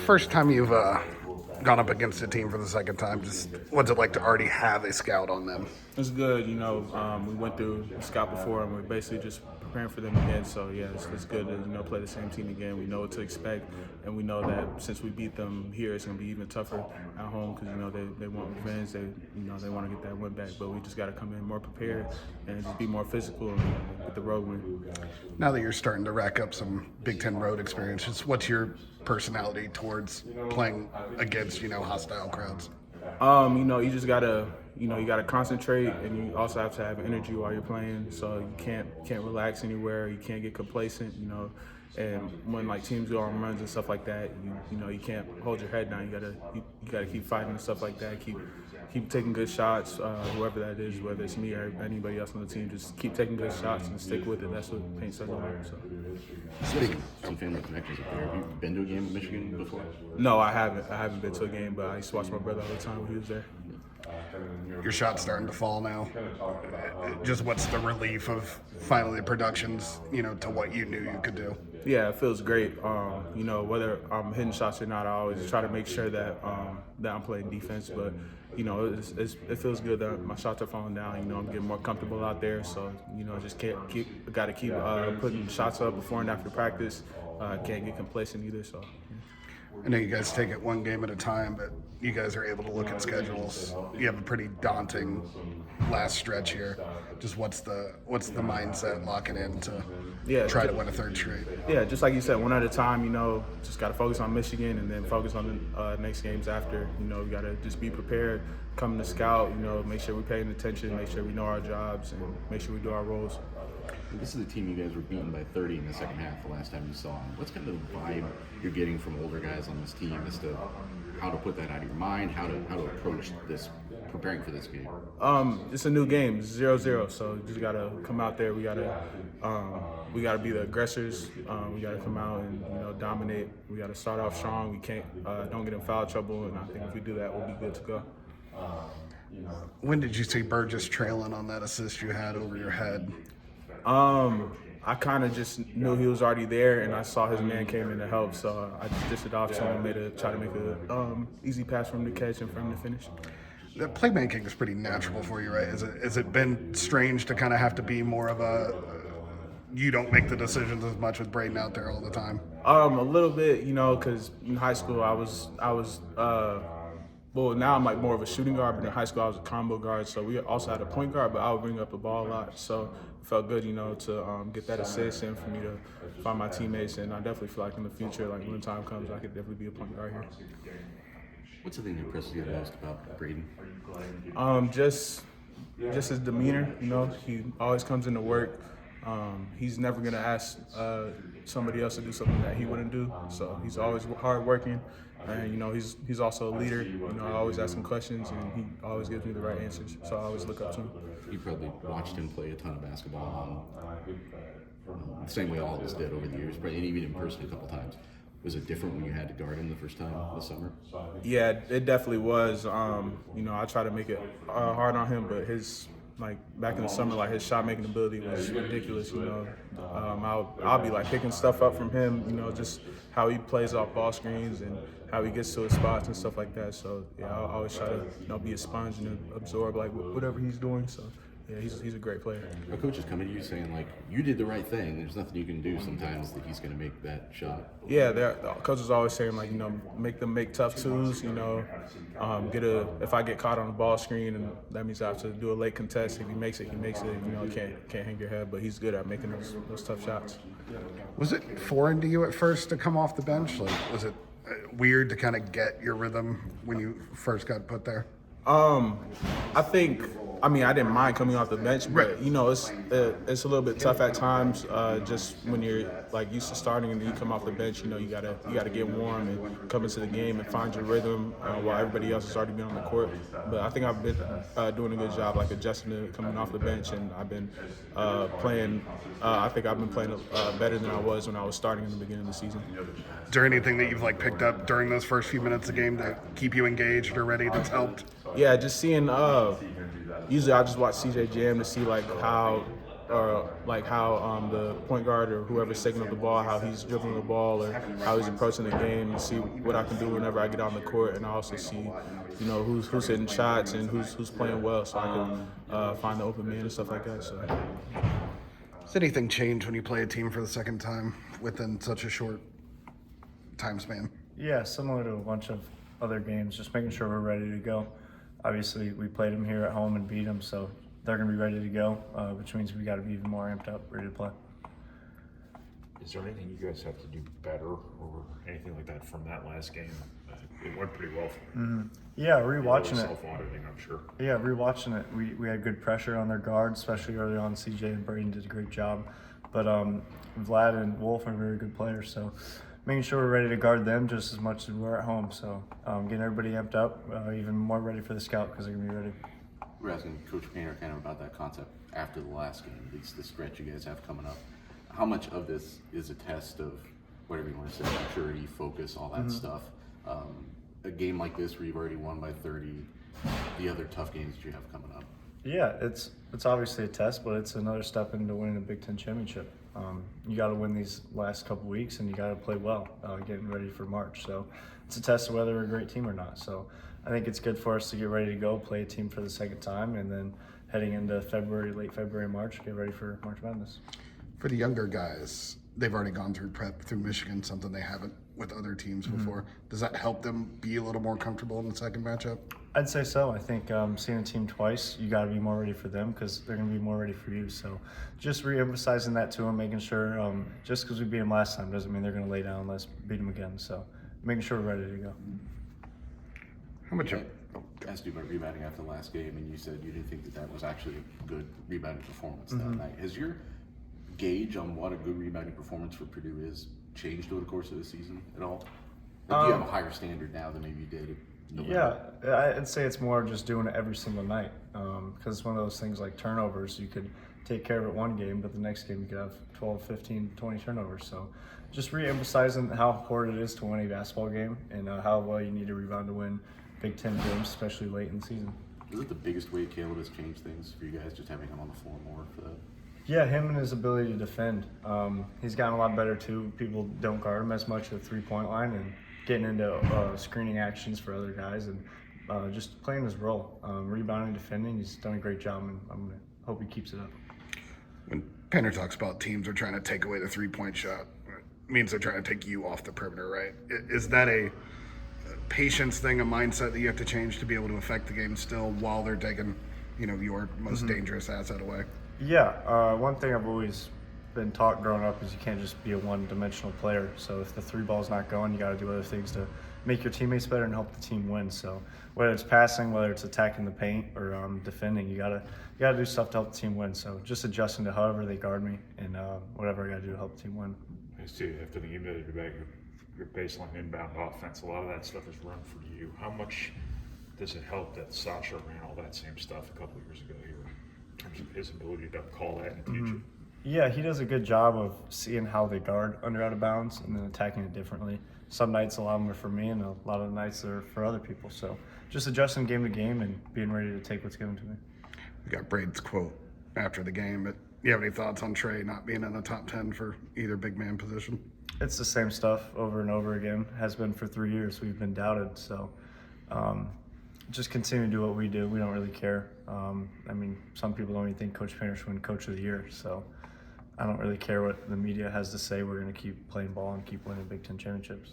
first time you've gone up against a team for the second time, just what's it like to already have a scout on them? It's good, we went through the scout before and we're basically just preparing for them again. So yeah, it's good to play the same team again. We know what to expect, and we know that since we beat them here, it's going to be even tougher at home because they want revenge. They want to get that win back, but we just got to come in more prepared and just be more physical and get the road win. Now that you're starting to rack up some Big Ten road experiences, what's your personality towards playing against hostile crowds? You just gotta, you gotta concentrate, and you also have to have energy while you're playing. So you can't relax anywhere. You can't get complacent. And when teams go on runs and stuff like that, you can't hold your head down. You gotta keep fighting and stuff like that. Keep taking good shots, whoever that is, whether it's me or anybody else on the team. Just keep taking good shots and stick with it. That's what Paint says a lot. So. Speaking some family connections up there, have you been to a game in Michigan before? No, I haven't. I haven't been to a game, but I used to watch my brother all the time when he was there. Your shot's starting to fall now. Just what's the relief of finally the productions, to what you knew you could do? Yeah, it feels great. Whether I'm hitting shots or not, I always try to make sure that that I'm playing defense. But it feels good that my shots are falling down. I'm getting more comfortable out there. So I just got to keep putting shots up before and after practice. Can't get complacent either. So. I know you guys take it one game at a time, but you guys are able to look at schedules. You have a pretty daunting last stretch here. Just what's the mindset locking in to try to win a third straight? Yeah, just like you said, one at a time. Just got to focus on Michigan and then focus on the next games after. We got to just be prepared, come to scout. Make sure we're paying attention, make sure we know our jobs, and make sure we do our roles. This is a team you guys were beaten by 30 in the second half the last time you saw them. What's kind of the vibe you're getting from older guys on this team as to how to put that out of your mind, how to approach this, preparing for this game? It's a new game, 0-0. So you just gotta come out there. We gotta be the aggressors. We gotta come out and dominate. We gotta start off strong. We can't don't get in foul trouble, and I think if we do that, we'll be good to go. When did you see Burgess trailing on that assist you had over your head? I kind of just knew he was already there, and I saw his man came in to help, so I just dished it off to him, try to make a easy pass for him to catch and for him to finish. The playmaking is pretty natural for you, right? Has it been strange to kind of have to be more of a you don't make the decisions as much with Braden out there all the time? A little bit, because in high school I was well, now I'm more of a shooting guard, but in high school I was a combo guard, so we also had a point guard, but I would bring up the ball a lot, so it felt good, to get that assist and for me to find my teammates, and I definitely feel like in the future, when the time comes, I could definitely be a point guard here. What's the thing that impresses you the most about Braden? Just his demeanor, he always comes into work. He's never gonna ask somebody else to do something that he wouldn't do, so he's always hardworking. And he's also a leader. I always ask him questions, and he always gives me the right answers. So I always look up to him. You probably watched him play a ton of basketball, the same way all of us did over the years, and even in person a couple times. Was it different when you had to guard him the first time this summer? Yeah, it definitely was. I try to make it hard on him, but his back in the summer, his shot making ability was ridiculous. I'll be picking stuff up from him. Just how he plays off ball screens and how he gets to his spots and stuff like that. So yeah, I always try to be a sponge and absorb whatever he's doing. So yeah, he's a great player. Our coach is coming to you saying you did the right thing. There's nothing you can do sometimes that he's going to make that shot. Yeah, the coach is always saying make them make tough twos. If I get caught on the ball screen, and that means I have to do a late contest. If he makes it, he makes it. Can't hang your head, but he's good at making those tough shots. Was it foreign to you at first to come off the bench? Was it weird to kind of get your rhythm when you first got put there? I didn't mind coming off the bench, but it's a little bit tough at times. Just when you're used to starting and then you come off the bench, you gotta get warm and come into the game and find your rhythm while everybody else has already been on the court. But I think I've been doing a good job adjusting to coming off the bench, and I've been playing. I think I've been playing better than I was when I was starting in the beginning of the season. Is there anything that you've picked up during those first few minutes of the game to keep you engaged or ready that's helped? Yeah, just seeing. Usually I just watch CJ Jam to see how or like how the point guard or whoever's taking up the ball, how he's dribbling the ball or how he's approaching the game, and see what I can do whenever I get on the court, and I also see, who's hitting shots and who's playing well, so I can find the open man and stuff like that. So. Does anything change when you play a team for the second time within such a short time span? Yeah, similar to a bunch of other games, just making sure we're ready to go. Obviously, we played them here at home and beat them, so they're going to be ready to go, which means we got to be even more amped up, ready to play. Is there anything you guys have to do better or anything like that from that last game? It went pretty well for you. Yeah, rewatching it. Self-auditing, I'm sure. Yeah, rewatching it, we had good pressure on their guards, especially early on. CJ and Braden did a great job, but Vlad and Wolf are very good players, so making sure we're ready to guard them just as much as we're at home. So getting everybody amped up, even more ready for the scout because they're gonna be ready. We're asking Coach Painter kind of about that concept after the last game, at least the stretch you guys have coming up. How much of this is a test of whatever you want to say, maturity, focus, all that stuff? A game like this where you've already won by 30, the other tough games that you have coming up. Yeah, it's obviously a test, but it's another step into winning a Big Ten championship. You got to win these last couple weeks, and you got to play well, getting ready for March. So it's a test of whether we're a great team or not. So I think it's good for us to get ready to go, play a team for the second time, and then heading into February, late February, March, get ready for March Madness. For the younger guys, they've already gone through prep through Michigan, something they haven't with other teams before. Does that help them be a little more comfortable in the second matchup? I'd say so. I think seeing a team twice, you got to be more ready for them because they're going to be more ready for you. So just re-emphasizing that to them, making sure just because we beat them last time doesn't mean they're going to lay down. Let's beat them again. So making sure we're ready to go. How much? I asked you about rebounding after the last game, and you said you didn't think that was actually a good rebounding performance that night. Has your gauge on what a good rebounding performance for Purdue is changed over the course of the season at all? Like, do you have a higher standard now than maybe you did in November? Yeah, I'd say it's more just doing it every single night because it's one of those things like turnovers. You could take care of it one game, but the next game you could have 12, 15, 20 turnovers. So just re-emphasizing how important it is to win a basketball game and how well you need to rebound to win Big Ten games, especially late in the season. Is it the biggest way Caleb has changed things for you guys, just having him on the floor more for that? Yeah, him and his ability to defend. He's gotten a lot better too. People don't guard him as much at the three-point line and getting into screening actions for other guys and just playing his role. Rebounding, defending, he's done a great job, and I'm going to hope he keeps it up. When Painter talks about teams are trying to take away the three-point shot, it means they're trying to take you off the perimeter, right? Is that a patience thing, a mindset that you have to change to be able to affect the game still while they're taking, your most dangerous asset away? Yeah, one thing I've always been taught growing up is you can't just be a one-dimensional player. So if the three ball's not going, you got to do other things to make your teammates better and help the team win. So whether it's passing, whether it's attacking the paint or defending, you gotta do stuff to help the team win. So just adjusting to however they guard me and whatever I got to do to help the team win. I see. After the game that you're back, your baseline inbound offense, a lot of that stuff is run for you. How much does it help that Sasha ran all that same stuff a couple of years ago here in terms of his ability to call that and teach it? Yeah, he does a good job of seeing how they guard under out of bounds and then attacking it differently. Some nights a lot of them are for me and a lot of the nights are for other people. So just adjusting game to game and being ready to take what's given to me. We got Braid's quote after the game, but you have any thoughts on Trey not being in the top 10 for either big man position? It's the same stuff over and over again. Has been for 3 years. We've been doubted. So just continue to do what we do. We don't really care. Some people don't even think Coach Painter should win Coach of the Year. So I don't really care what the media has to say. We're going to keep playing ball and keep winning Big Ten championships.